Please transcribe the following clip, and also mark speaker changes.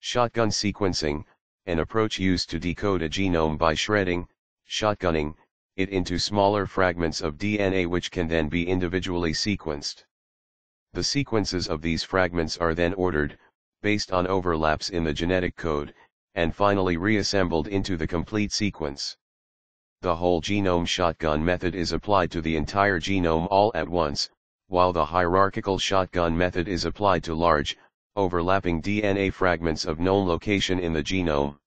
Speaker 1: Shotgun sequencing, an approach used to decode a genome by shredding, shotgunning, it into smaller fragments of DNA which can then be individually sequenced. The sequences of these fragments are then ordered, based on overlaps in the genetic code, and finally reassembled into the complete sequence. The whole genome shotgun method is applied to the entire genome all at once, while the hierarchical shotgun method is applied to large, overlapping DNA fragments of known location in the genome.